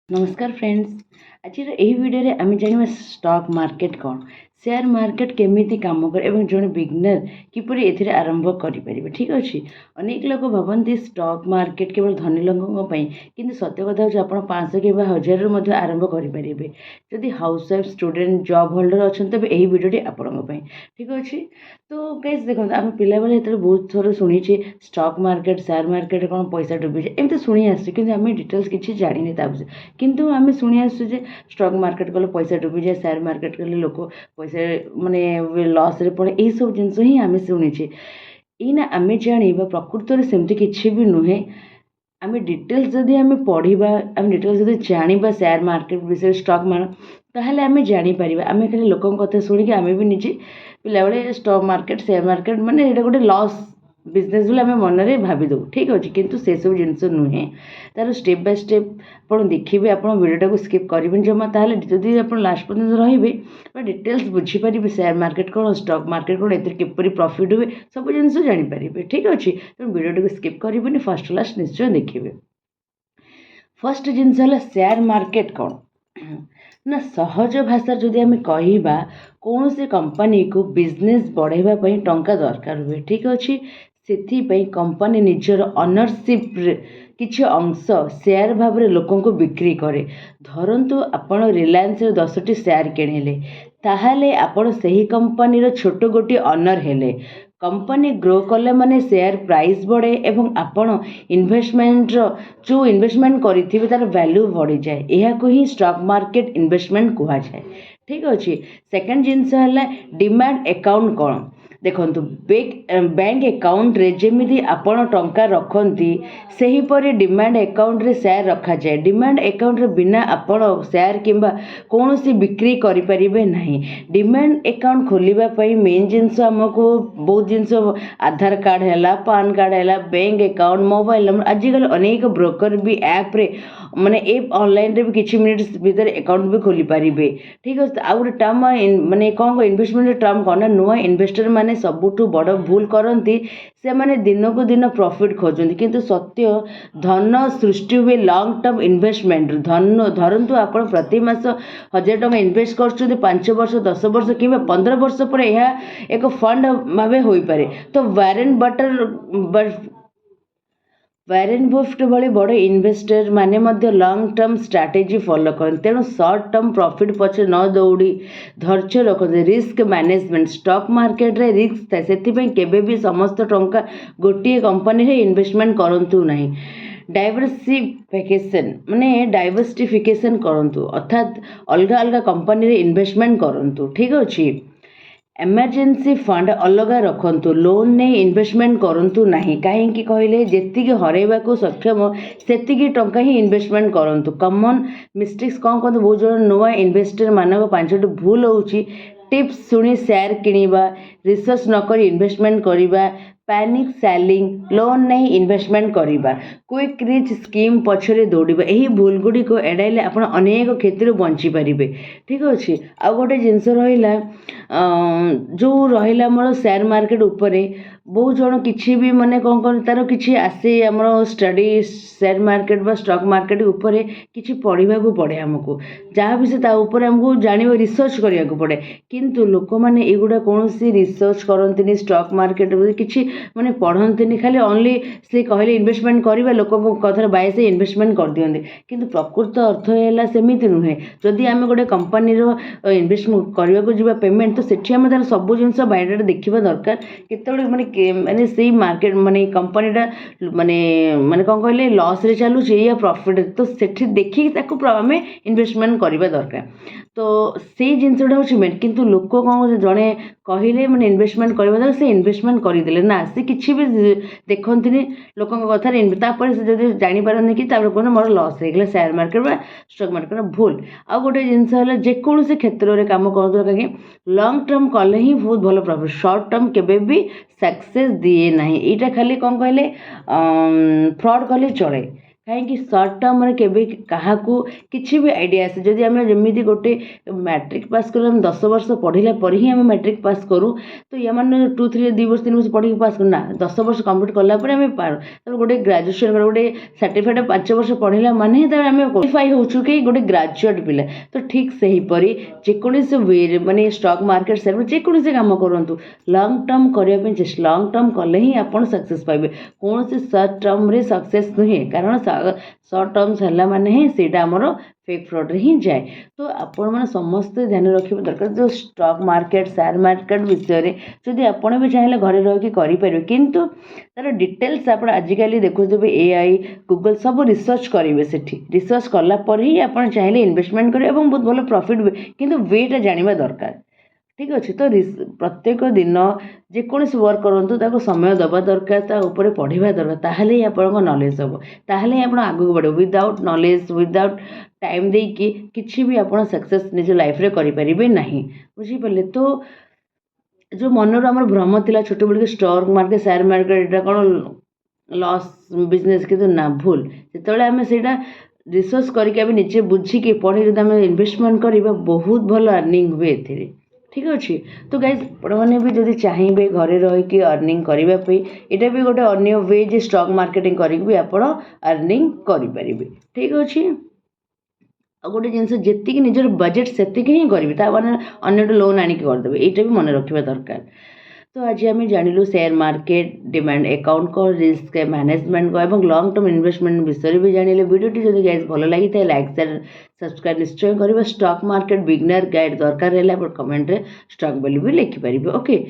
नमस्कार फ्रेंड्स। आज यही वीडियो आम जाना स्टॉक मार्केट कौन, शेयर मार्केट केमी काम करे और जड़े बिगनर किपर ए आरंभ करें। ठीक अच्छे, अनेक लोग भावती स्टॉक मार्केट केवल धनी लोकों कि सत्य कथा हूँ आप 500 कि 1000 रु आरंभ करेंगे। जदि house wife student job holder अच्छा तेज यही वीडियो आपण। ठीक अच्छे, तो गाइस देखो आम पिला बेले ये बहुत थर शुणीचे स्टॉक मार्केट शेयर मार्केट कौन पैसा डुबी जाए एमती शुणी आस डिटेल्स किसी जानी किंतु आम शुणी आसुचे स्टॉक मार्केट कले पैसा डुबी जाए, शेयर मार्केट कले लोक पैसा माने लॉस रे पड़े, यही सब जिनस ही आम शुणीचे। एना आम जाना प्रकृत में सेमती किसी भी नुहे। आम डिटेल्स जदि आम पढ़ा, आम डिटेल्स जदि जाना शेयर मार्केट विषय स्टॉक ताहले आम जापर। आम खाली लोक कथा शुणिक आम भी निजे पिला बेले स्टॉक मार्केट शेयर मार्केट माने ये गोटे लॉस बिजनेस बोले आम मन में भाविदे। ठीक अच्छे, किंतु से सब जिनस नुहे, तार स्टेप बाय स्टेप आप देखिए। आप वीडियो को स्किप करेंगे जमा, ताहले जदि आप लास्ट पर्यटन रे डिटेल्स बुझीपारे शेयर मार्केट कौन स्टॉक मार्केट कौन एपरी प्रॉफिट हुए सब जिन जानीपर। ठीक अच्छे, तो वीडियो को स्किप करेंगे, फर्स्ट लास्ट निश्चय देखिए। फर्स्ट जिनस शेयर मार्केट कौन ना सहज भाषा जदि आम कहवा कौन से कंपनी को बिजनेस बढ़ाइबा टंका दरकार हुए। ठीक अच्छे, से कंपनी निजर ओनरशिप किसी अंश शेयर भाव में लोक को बिक्री करे। धरतु आपण रिलायंस 10टी शेयर किणिले, ताहले आपण सही कंपनी छोट गोटी ओनर हेले। कंपनी ग्रो कले माने शेयर प्राइस बढ़े एवं आपण इन्वेस्टमेंट जो इन्वेस्टमेंट करिथिबे तार वैल्यू बढ़ी जाए। यह ही स्टॉक मार्केट इन्वेस्टमेंट कहा जाए। ठीक अच्छे, सेकंड जिनस है डिमांड अकाउंट कौन। देखु बैंक अकाउंट रे जेमिति आपण टंका रखती सेहीपरि डिमांड अकाउंट रे शेयर रखा जाए। डिमांड अकाउंट रे बिना आपण शेयर किंबा कौन सी बिक्री करें नहीं। डिमांड अकाउंट खोलने मेन जिनस आमको बहुत जिनस आधार कार्ड है, पान कार्ड है, बैंक अकाउंट, मोबाइल नंबर, आजिकल अनेक ब्रोकर भी ऐप रे माने एप ऑनलाइन रे भी किछि मिनिट्स भीतर अकाउंट भी खोली पारिबे। ठीक है, आ गोटे टर्म माने कौन इन्वेस्टमेंट टर्म कौन ना नुआ इन्वेस्टर माने सबुठु बड़ भूल करती से माने दिन को दिन प्रॉफिट खोजती, किंतु सत्य धन सृष्टि हुए लॉन्ग टर्म इन्वेस्टमेंट। धरतु आप प्रति मास 1000 टका इन्वेस्ट कर 5 वर्ष 10 वर्ष कि 15 वर्ष पर यह एक फंड भाव हो पारे। तो वैरेन बफेट भली बड़ इन्वेस्टर माने मध्य लॉन्ग टर्म स्ट्रैटेजी फॉलो करते। तेणु शॉर्ट टर्म प्रॉफिट पछे न दौड़ी धैर्य रखते। रिस्क मैनेजमेंट, स्टॉक मार्केट रे रिस्क थाए, से केबे भी समस्त टंका गोटे कंपनी रे इन्वेस्टमेंट करंतु नहीं। डाइवर्सिफिकेशन माने डाइवर्सिफिकेशन करंतु, अर्थात अलग अलग कंपनी रे इन्वेस्टमेंट करंतु। ठीक अच्छे, एमरजेंसी फंड अलग रखंतु, लोन नहीं इन्वेस्टमेंट करंतु नहीं। कहीं कहले जेतिकी हरैबा को सक्षम सेतिकी टंका ही इन्वेस्टमेंट करंतु। कॉमन मिस्टेक्स कौन कहते बहुत जन नुआ इन्वेस्टर मानक 5टी भूल होउची। टिप्स सुनी शेयर किनिबा, रिसर्च नक इन्वेस्टमेंट करिबा, पैनिक सेलिंग, लोन नहीं इन्वेस्टमेंट करिबा, क्विक रिच स्कीम पछरे दौड़िबा। यही भूल गुडी को एडाइले आपण अनेक क्षेत्र बंची पारिबे। ठीक अच्छे, आ गोटे जिनस रहिला जो रहिला मोर शेयर मार्केट उपरे बहुत जन किसी भी माने कौन कौन तार किसी आसे आमर स्टडी शेयर मार्केट बा स्टॉक मार्केट उपरे किसी पढ़ा को पड़े। आमको जहाँ भी से आमको जान रिसर्च करने को पड़े, किंतु लोक मैंने युवा कौन रिसर्च करती स्टॉक मार्केट किसी माने पढ़ती खाली ओनली से कहले इन्वेस्टमेंट करवा लोक कथार बाय से इन्वेस्टमेंट कर दिखते, किंतु प्रकृत अर्थ है सेमती नुहे। जदि आम गोटे कंपनी इन्वेस्टमेंट करने को जी पेमेंट तो सेठी आम तार सब जिन बायोडाटा देखा दरकार। केतबेले माने से मार्केट माने कंपनीटा माने माने कौन कहले लॉस रे चलू या प्रॉफिट, तो सेठी देखिक ताको आम इन्वेस्टमेंट करवा दरकार। तो से जिनसटा हूँ मेन, किंतु लोक कौन जड़े कहले मैंने इन्वेस्टमेंट करवा दरकार से इन्वेस्टमेंट करदे ना, से किसी भी देखती लोक कथार से जब जापारती कि कहते मोर लॉस हो शेयर मार्केट बा स्टॉक मार्केट भूल। आ गोटे जिनस है जेकोसी क्षेत्र में कम कर कहीं लॉन्ग टर्म कले ही बहुत भल प्रॉफिट, शॉर्ट टर्म केबे भी सक्सेस दिए ना। यहाँ खाली कौन कहले फ्रॉड कले चले, कहीं सर्ट टर्म केवे क्या किसी भी आइडिया आसे जदि आम जमी गोटे मैट्रिक पास कर 10 वर्ष पढ़ला पर ही आम मैट्रिक पास करूँ तो या मैंने 2-3 2 वर्ष 3 वर्ष पढ़ी पास करना 10 वर्ष कम्प्लीट कलापर आम पार गोटे ग्राजुएसन गोटे सर्टिफिकेट 5 वर्ष पढ़ला माने आम क्वालिफाई होचु कि गोटे ग्राजुएट पिला तो ठीक से हीपरी जेकोसी वे माने स्टॉक मार्केट सेक्टर जेकोसी काम करूँ लॉन्ग टर्म करने चेस्ट लॉन्ग टर्म कले ही आप सक्सेस पाइबे कौन से सर्ट टर्म रे सक्सेस नुहे कारण सर्ट टर्म्स है माने ही सेटा आमर फेक फ्रॉड रे ही जाए तो आपण मैंने समस्त ध्यान रखा दरकार जो स्टॉक मार्केट शेयर मार्केट विषय जदि आपण भी चाहिए घरे रही करें किंतु तार डिटेल्स आप आजिकल देखुए AI गूगल सब रिसर्च करेंगे से रिसर्च कलापर ही आप चाहिए इन्वेस्टमेंट करेंगे बहुत भल प्रॉफिट हुए किंतु वेटा जानवा दरकार ठीक अच्छे तो प्रत्येक दिन जेकोसी वर्क करूँ समय दबा दरकार पढ़ा दरकार ताहले ही आपन नॉलेज हम ताहले ही आप आगू बढ़े विदाउट नॉलेज विदाउट टाइम देकी किसी भी आप सक्सेस निज लाइफ रे करें ना बुझीपारे तो जो मनर आम भ्रम था छोट बड़ी स्टॉक मार्केट शेयर मार्केट यहाँ कौन लॉस बिजनेस किंतु ना भूल जो आम से रिसर्च करके निजे बुझिकी पढ़ी जो आम इन्वेस्टमेंट करवा बहुत भल अर्निंग हुए ए ठीक अच्छे तो गाइज आपने भी जब चाहिए घरे रही अर्निंग करने यहाँ भी गोटे अन्य वे जे स्टॉक मार्केटिंग करके आप अर्निंग करें ठीक अच्छे आ गोटे जिनस जी निजर बजेट से ही करेंगे अन्य लोन आणिक करदे यहाँ भी मन रखा दरकार तो आज आम जानलु शेयर मार्केट डिमांड अकाउंट को रिस्क मैनेजमेंट को और लॉन्ग टर्म इन्वेस्टमेंट विषय भी जानिले वीडियोटी जब गाइज भल लगी था लाइक शेयर सब्सक्राइब निश्चय करेंगे स्टॉक मार्केट बिगनर गाइड दरकार है कमेंट रे स्टॉक बोली भी लिखिपारे ओके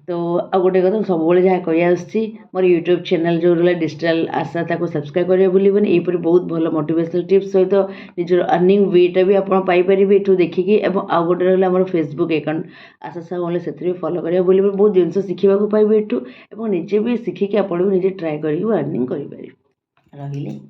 तो आ गोटे कथा सब जहाँ कही मोर यूट्यूब चैनल जो रहा डिजिटल आशा ताको सब्सक्राइब करेंगे भूलिबनी यहीपर बहुत भल मोटिवेशनल टिप्स सहित निजर अर्निंग वेटा भी आप पाइपर ये देखिकी आ गोटे रहा मोर फेसबुक अकाउंट आशा साहू से फॉलो करेंगे भूलिबनी बहुत जिन शिखा पाइबे एठू निजे भी शिखिकी आप निजे ट्राए कर अर्निंग करें रही।